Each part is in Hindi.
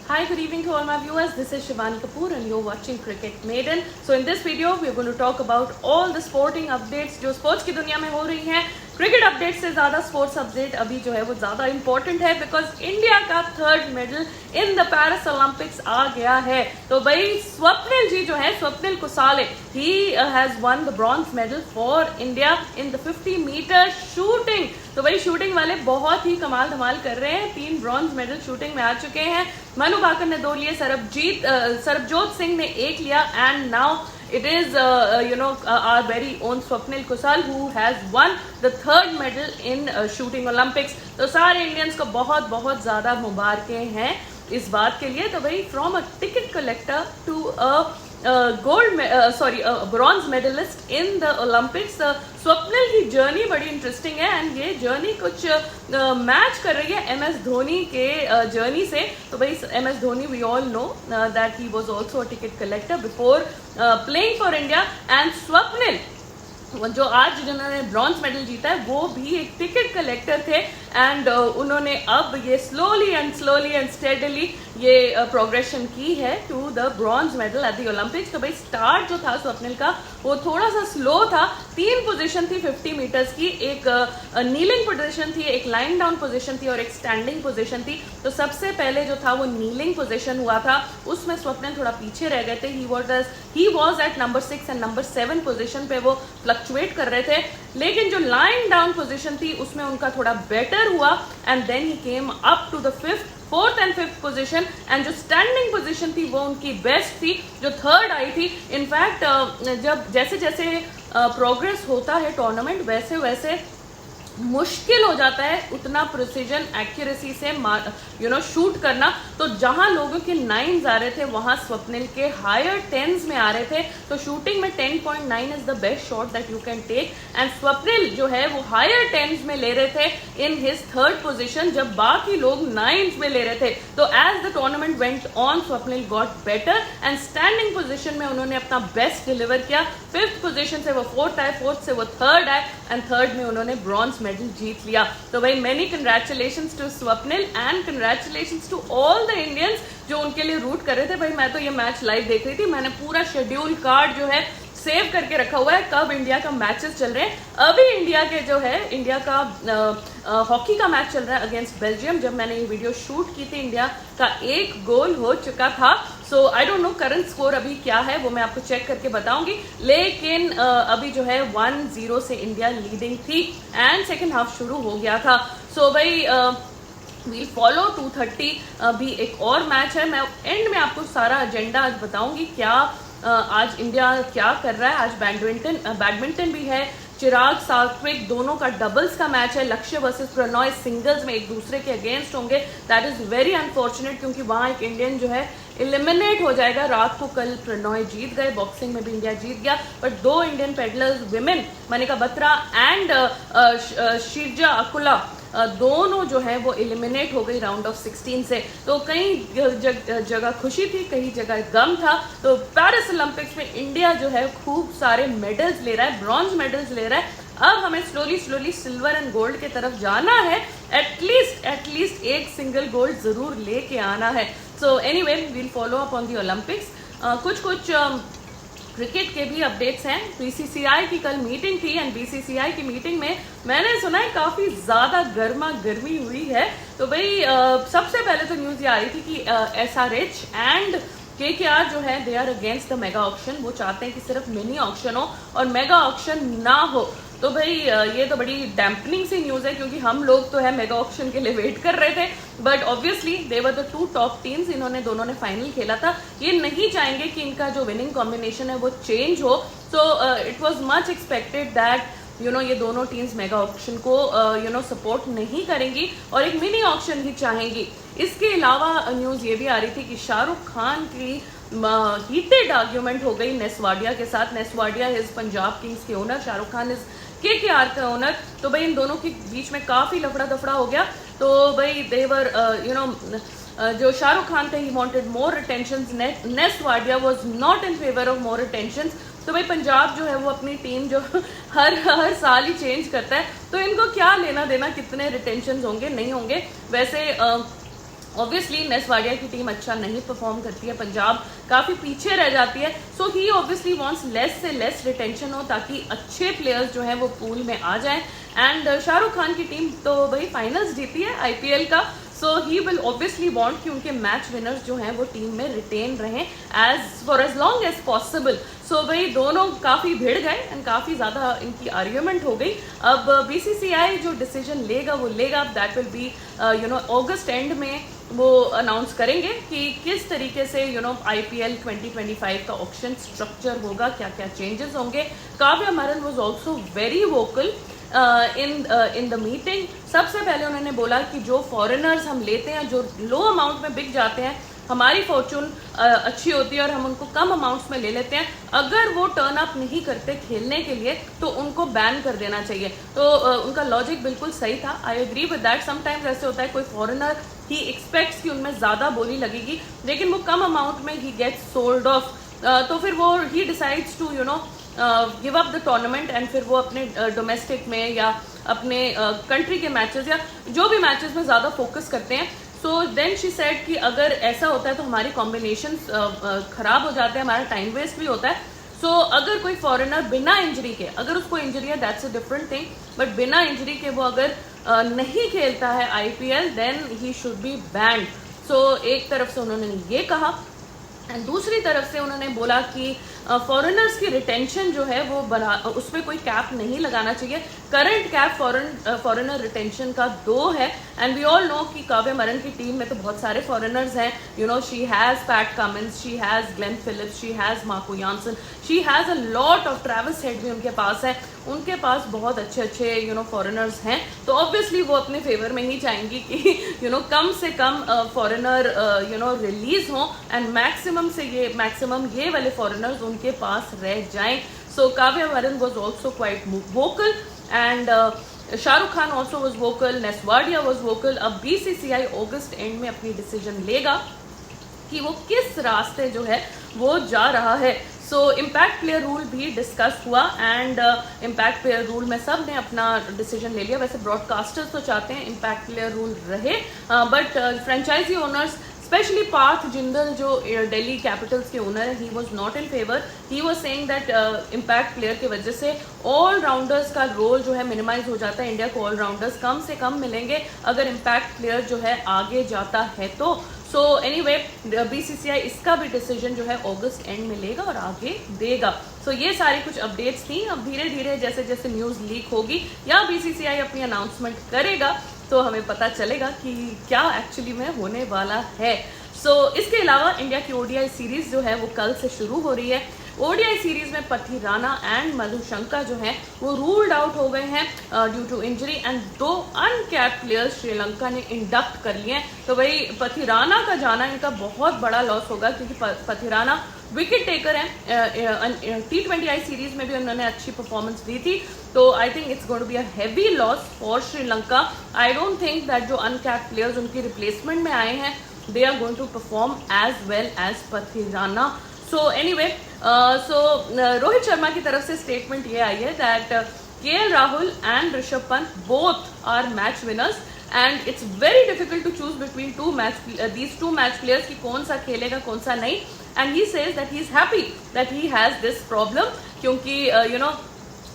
Hi, good evening to all my viewers. This is Shivani Kapoor and you're watching Cricket Maiden. So in this video, we're going to talk about all the sporting updates जो स्पोर्ट्स की दुनिया में हो रही हैं. क्रिकेट अपडेट से ज़्यादा स्पोर्ट्स अपडेट अभी जो है वो ज़्यादा इंपॉर्टेंट है बिकॉज इंडिया का third medal in the Paris Olympics आ गया है. तो भाई स्वप्निल जी जो है, Swapnil Kusale, he has won the bronze medal for India in the 50 metre shooting. तो भाई शूटिंग वाले बहुत ही कमाल धमाल कर रहे हैं. 3 ब्रॉन्ज मेडल शूटिंग में आ चुके हैं. मनु भाकर ने 2 लिए, सरबजोत सिंह ने 1 लिया and now it is our very own Swapnil Kusal who has won the 3rd medal in shooting Olympics. तो सारे इंडियंस को बहुत बहुत ज्यादा मुबारकें हैं इस बात के लिए. तो भाई from a ticket collector to bronze medallist in the Olympics, Swapnil की जर्नी बड़ी इंटरेस्टिंग है एंड ये जर्नी कुछ मैच कर रही है MS धोनी के जर्नी से. तो भाई MS Dhoni we all know that he was also a ticket collector before playing for India and Swapnil जो आज जिन्होंने ब्रॉन्ज मेडल जीता है वो भी एक टिकट कलेक्टर थे एंड उन्होंने अब ये स्लोली एंड स्टेडली ये प्रोग्रेशन की है to the bronze medal at the Olympics. तो भाई स्टार्ट जो था स्वप्निल का वो थोड़ा सा स्लो था. 3 पोजीशन थी 50 मीटर्स की, एक नीलिंग पोजीशन थी, एक लाइन डाउन पोजीशन थी और एक स्टैंडिंग पोजीशन थी. तो सबसे पहले जो था वो नीलिंग पोजीशन हुआ था, उसमें स्वप्निल थोड़ा पीछे रह गए थे. He was at number 6 and number 7 position पे वो फ्लक्चुएट कर रहे थे. लेकिन जो लाइन डाउन पोजीशन थी उसमें उनका थोड़ा बेटर हुआ and then he came up to the 4th and 5th position and जो स्टैंडिंग पोजीशन थी वो उनकी बेस्ट थी जो 3rd आई थी. इनफैक्ट जब जैसे जैसे प्रोग्रेस होता है टूर्नामेंट वैसे वैसे मुश्किल हो जाता है उतना प्रिसीजन एक्यूरेसी से शूट करना. तो जहां लोगों के 9s आ रहे थे वहां स्वप्निल के हायर 10s में आ रहे थे. तो शूटिंग में 10.9 is the best shot that you can take and Swapnil जो है वो हायर 10s में ले रहे थे इन हिज 3rd पोजीशन जब बाकी लोग 9s में ले रहे थे. तो as the tournament went on Swapnil got better and standing position में उन्होंने अपना बेस्ट डिलीवर किया. 5th पोजीशन से वो 4th आए, 4th से वो 3rd आए एंड 3rd में उन्होंने ब्रॉन्ज मेडल जीत लिया. तो भाई many congratulations to Swapnil and congratulations to all the Indians जो उनके लिए रूट कर रहे थे. भाई मैं तो ये मैच लाइव देख रही थी, मैंने पूरा शेड्यूल कार्ड जो है सेव करके रखा हुआ है कब इंडिया का मैचेस चल रहे हैं. अभी इंडिया के जो है इंडिया का हॉकी का मैच चल रहा है अगेंस्ट बेल्जियम. जब मैंने ये वीडियो शूट की थी इंडिया का 1 गोल हो चुका था. So I don't know current score अभी क्या है, वो मैं आपको चेक करके बताऊंगी. लेकिन अभी जो है 1-0 से इंडिया लीडिंग थी एंड सेकेंड हाफ शुरू हो गया था. सो भाई वील फॉलो 2:30 भी एक और मैच है. मैं एंड में आपको सारा एजेंडा आज बताऊंगी क्या आज इंडिया क्या कर रहा है. आज बैडमिंटन भी है. चिराग सात्विक दोनों का डबल्स का मैच है. लक्ष्य वर्सेस प्रणॉय सिंगल्स में एक दूसरे के अगेंस्ट होंगे. दैट इज वेरी अनफॉर्चुनेट क्योंकि वहां एक इंडियन जो है एलिमिनेट हो जाएगा. रात को कल प्रणॉय जीत गए, बॉक्सिंग में भी इंडिया जीत गया, but 2 Indian paddlers women Manika Batra and Sreeja Akula दोनों जो है वो एलिमिनेट हो गई राउंड ऑफ 16 से. तो कई जगह खुशी थी, कई जगह गम था. तो पेरिस ओलंपिक्स में इंडिया जो है खूब सारे मेडल्स ले रहा है, ब्रॉन्ज मेडल्स ले रहा है. अब हमें स्लोली सिल्वर एंड गोल्ड की तरफ जाना है. एटलीस्ट एक सिंगल गोल्ड जरूर लेके आना है. So anyway we'll follow up on the Olympics. कुछ क्रिकेट के भी अपडेट्स हैं. बीसीसीआई की कल मीटिंग थी एंड बीसीसीआई की मीटिंग में मैंने सुना है काफी ज्यादा गर्मा गर्मी हुई है. तो भाई सबसे पहले तो न्यूज ये आ रही थी कि SRH एंड KKR जो है they are against the mega auction. वो चाहते हैं कि सिर्फ मिनी ऑक्शन हो और मेगा ऑक्शन ना हो. तो भाई ये तो बड़ी डैम्पनिंग सी न्यूज है क्योंकि हम लोग तो है मेगा ऑक्शन के लिए वेट कर रहे थे. But obviously they were the 2 top teams. इन्होंने दोनों ने फाइनल खेला था. ये नहीं चाहेंगे कि इनका जो विनिंग कॉम्बिनेशन है वो चेंज हो. So it was much expected that ये दोनों टीम्स मेगा ऑक्शन को सपोर्ट नहीं करेंगी और एक मिनी ऑक्शन ही चाहेंगी. इसके अलावा न्यूज ये भी आ रही थी कि शाहरुख खान की हीटेड आर्ग्यूमेंट हो गई नेस्वाडिया के साथ. नेस्वाडिया इज पंजाब किंग्स के owner, Shahrukh Khan is KKR का ओनर. तो भाई इन दोनों के बीच में काफी लफड़ा दफड़ा हो गया. तो भाई देवर जो शाहरुख खान थे he wanted more attention. Ness Wadia was not in favour of more attention. तो भाई पंजाब जो है वो अपनी टीम जो हर साल ही चेंज करता है. तो इनको क्या लेना देना कितने रिटेंशन होंगे नहीं होंगे. वैसे ऑब्वियसली नेस वाडिया की टीम अच्छा नहीं परफॉर्म करती है, पंजाब काफी पीछे रह जाती है, सो ही ऑब्वियसली वांट्स लेस से लेस रिटेंशन हो ताकि अच्छे प्लेयर्स जो हैं वो पूल में आ जाएं। एंड शाहरुख खान की टीम तो भाई फाइनल्स जीती है आईपीएल का, सो ही विल ऑब्वियसली वांट कि उनके मैच विनर्स जो हैं वो टीम में रिटेन रहें एज लॉन्ग एज पॉसिबल। सो भाई दोनों काफी भिड़ गए एंड काफी ज्यादा इनकी आर्ग्यूमेंट हो गई। अब बीसीसीआई जो डिसीजन लेगा वो लेगा, that will be August end में वो अनाउंस करेंगे कि किस तरीके से आईपीएल 2025 का ऑक्शन स्ट्रक्चर होगा, क्या क्या चेंजेस होंगे। Kavya Maran was also very vocal in the meeting. सबसे पहले उन्होंने बोला कि जो फॉरेनर्स हम लेते हैं जो लो अमाउंट में बिक जाते हैं, हमारी फॉर्चून अच्छी होती है और हम उनको कम अमाउंट्स में ले लेते हैं, अगर वो टर्न अप नहीं करते खेलने के लिए तो उनको बैन कर देना चाहिए। तो उनका लॉजिक बिल्कुल सही था, I agree with that. Sometimes ऐसे होता है कोई फॉरेनर ही एक्सपेक्ट्स कि उनमें ज्यादा बोली लगेगी, लेकिन वो कम अमाउंट में ही गेट्स सोल्ड ऑफ, तो फिर वो he decides to give up the tournament and फिर वो अपने डोमेस्टिक में या अपने कंट्री के मैचेस या जो भी मैचेस में ज्यादा फोकस करते हैं। सो देन शी सेड कि अगर ऐसा होता है तो हमारी कॉम्बिनेशन खराब हो जाते हैं, हमारा टाइम वेस्ट भी होता है। सो अगर कोई फॉरेनर बिना इंजरी के, अगर उसको इंजरी है that's a different thing, but बिना इंजरी के वो अगर नहीं खेलता है IPL then he should be banned. So एक तरफ से उन्होंने ये कहा एंड दूसरी तरफ से उन्होंने बोला कि फॉरेनर्स की रिटेंशन जो है वो उसमें कोई कैप नहीं लगाना चाहिए। करंट कैप फॉरेनर रिटेंशन का 2 है एंड वी ऑल नो कि काव्या मारन की टीम में तो बहुत सारे फॉरेनर्स हैं। She has PAT Cummins, she has Glenn Phillips, she has Marco Jansen, she has a lot of Travis head भी उनके पास है, उनके पास बहुत अच्छे अच्छे फॉरेनर्स हैं। तो ऑब्वियसली वो अपने फेवर में ही चाहेंगी कि कम से कम फॉरेनर रिलीज हों एंड मैक्सिमम ये वाले फॉरेनर्स उनके पास रह जाएं। So Kavya Maran was also quite vocal and Shahrukh Khan also was vocal, Ness Wadia was vocal. अब बीसीसीआई अगस्त एंड में अपनी डिसीजन लेगा कि वो किस रास्ते जो है वो जा रहा है। सो इम्पैक्ट प्लेयर रूल भी डिस्कस हुआ एंड इम्पैक्ट प्लेयर रूल में सब ने अपना डिसीजन ले लिया। वैसे ब्रॉडकास्टर्स तो चाहते हैं इम्पैक्ट प्लेयर रूल रहे, but franchise owners specially Parth Jindal जो दिल्ली कैपिटल्स के ओनर है, he was not in favour. He was saying that impact player की वजह से ऑलराउंडर्स का रोल जो है मिनिमाइज हो जाता है। इंडिया को ऑलराउंडर्स कम से कम मिलेंगे अगर इम्पैक्ट प्लेयर जो है आगे जाता है तो। सो एनीवे बीसीसीआई इसका भी डिसीजन जो है अगस्त एंड में लेगा और आगे देगा। सो ये सारी कुछ अपडेट्स थी। अब धीरे धीरे जैसे जैसे न्यूज लीक होगी या बीसीसीआई अपनी अनाउंसमेंट करेगा तो हमें पता चलेगा कि क्या एक्चुअली में होने वाला है। सो इसके अलावा इंडिया की ओडीआई सीरीज जो है वो कल से शुरू हो रही है। ओडीआई सीरीज में पथी राणा एंड मधुशंका जो हैं वो रूल्ड आउट हो गए हैं due to injury and 2 uncapped players Sri Lanka ने इंडक्ट कर लिए हैं। तो भाई पथी राणा का जाना इनका बहुत बड़ा लॉस होगा क्योंकि पथी राणा विकेट टेकर हैं। T20I सीरीज में भी उन्होंने अच्छी परफॉर्मेंस दी थी, तो I think it's going to be a heavy loss for Sri Lanka. I don't think that जो अनकैप्ड प्लेयर्स उनकी रिप्लेसमेंट में आए हैं they are going to perform as well as Pathirana. So anyway Rohit Sharma की तरफ से स्टेटमेंट ये आई है that KL Rahul and Rishabh Pant both are match winners and it's very difficult to choose between these two match players कि कौन सा खेलेगा कौन सा नहीं। And he says that he is happy that he has this problem क्योंकि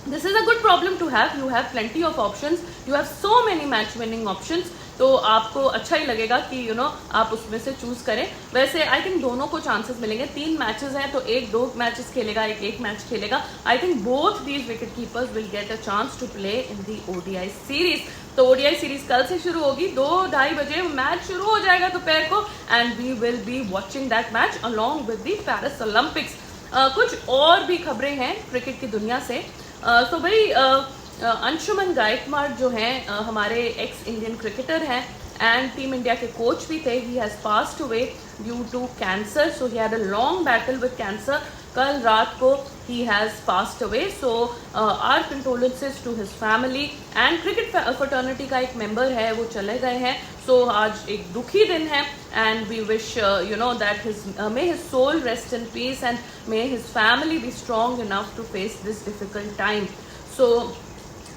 this is a good problem to have. You have plenty of options. You have so many match winning options. तो आपको अच्छा ही लगेगा कि आप उसमें से चूज करें। वैसे आई थिंक दोनों को चांसेस मिलेंगे। 3 मैचेस हैं तो एक 2 मैचेस खेलेगा, एक मैच खेलेगा। I think both these wicket keepers will get a chance to play in the ODI series. तो ओडीआई सीरीज कल से शुरू होगी, 2-2:30 बजे मैच शुरू हो जाएगा दोपहर को and we will be watching that match along with the Paris Olympics. कुछ और भी खबरें हैं क्रिकेट की दुनिया से। तो भाई अंशुमन गायकवाड़ जो हैं हमारे एक्स इंडियन क्रिकेटर हैं एंड टीम इंडिया के कोच भी थे। He has passed away due to cancer, so he had a long battle with cancer. कल रात को he has passed away, so our condolences to his family and cricket fraternity का एक मेंबर है वो चले गए हैं। सो आज एक दुखी दिन है and we wish that may his soul rest in peace and may his family be strong enough to face this difficult time. So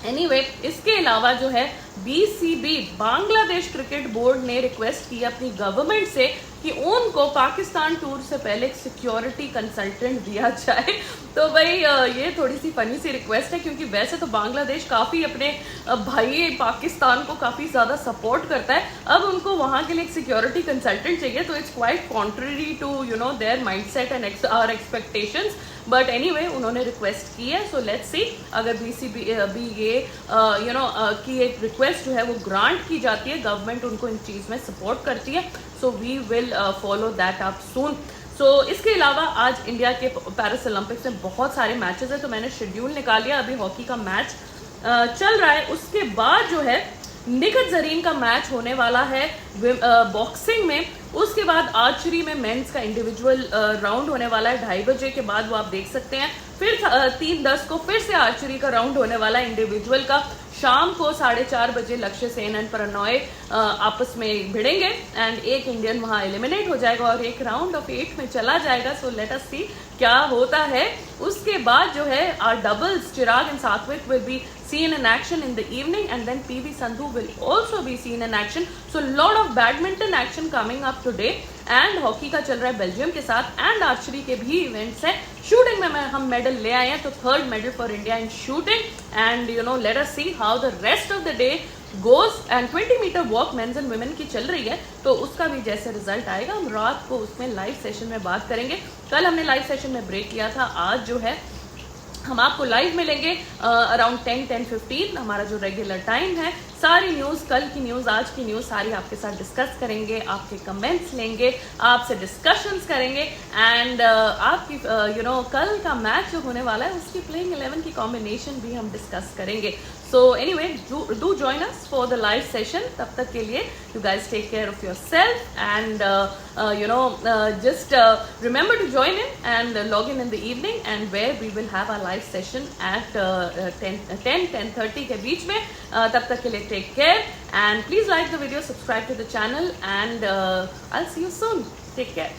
anyway इसके अलावा जो है बीसीबी बांग्लादेश क्रिकेट बोर्ड ने रिक्वेस्ट की अपनी गवर्नमेंट से कि उनको पाकिस्तान टूर से पहले एक सिक्योरिटी कंसल्टेंट दिया जाए। तो भाई ये थोड़ी सी फनी सी रिक्वेस्ट है, क्योंकि वैसे तो बांग्लादेश काफ़ी अपने भाई पाकिस्तान को काफ़ी ज़्यादा सपोर्ट करता है, अब उनको वहाँ के लिए एक सिक्योरिटी कंसल्टेंट चाहिए, तो it's quite contrary to their mindset and our expectations. But anyway उन्होंने रिक्वेस्ट की है, सो लेट्स सी अगर बीसीबी ये की एक रिक्वेस्ट जो है वो ग्रांट की जाती है, गवर्नमेंट उनको इन चीज़ में सपोर्ट करती है, so we will follow that up soon. So इसके अलावा आज इंडिया के पेरिस ओलंपिक्स में बहुत सारे मैचेस हैं, तो मैंने शेड्यूल निकाल लिया। अभी हॉकी का मैच चल रहा है, उसके बाद जो है निखत जरीन का मैच होने वाला है बॉक्सिंग में, उसके बाद आर्चरी में मेंस का इंडिविजुअल राउंड होने वाला है 2:30 बजे के बाद, वो आप देख सकते हैं। फिर 3:10 को फिर से आर्चरी का राउंड होने वाला है इंडिविजुअल का। शाम को 4:30 बजे लक्ष्य सेन एंड प्रणॉय आपस में भिड़ेंगे एंड एक इंडियन वहां एलिमिनेट हो जाएगा और एक राउंड ऑफ 8 में चला जाएगा। सो लेट अस सी क्या होता है। उसके बाद जो है आर डबल्स चिराग एंड सात्विक will be seen in action in the evening, and then PV Sandhu will also be seen in action. So lot of badminton action coming up today, and hockey का चल रहा है बेल्जियम के साथ, एंड आर्चरी के भी इवेंट्स है। शूटिंग में हम मेडल ले आए हैं, तो 3rd medal for India in shooting, and let us see how the rest of the day goes. And 20 metre walk men's and women की चल रही है, तो उसका भी जैसे रिजल्ट आएगा हम रात को उसमें लाइव सेशन में बात करेंगे। कल हमने लाइव सेशन में ब्रेक लिया था, आज जो है हम आपको लाइव मिलेंगे अराउंड 10-10:15 हमारा जो रेगुलर टाइम है। सारी न्यूज़, कल की न्यूज़, आज की न्यूज़ सारी आपके साथ डिस्कस करेंगे, आपके कमेंट्स लेंगे, आपसे डिस्कशंस करेंगे, एंड आपकी कल का मैच जो होने वाला है उसकी प्लेइंग 11 की कॉम्बिनेशन भी हम डिस्कस करेंगे। So anyway do join us for the live session. तब तक के लिए you guys take care of your self, and just remember to join in and log in the evening, and where we will have our live session at 10-10:30 के बीच में। तब तक के लिए take care, and please like the video, subscribe to the channel, and I'll see you soon. Take care.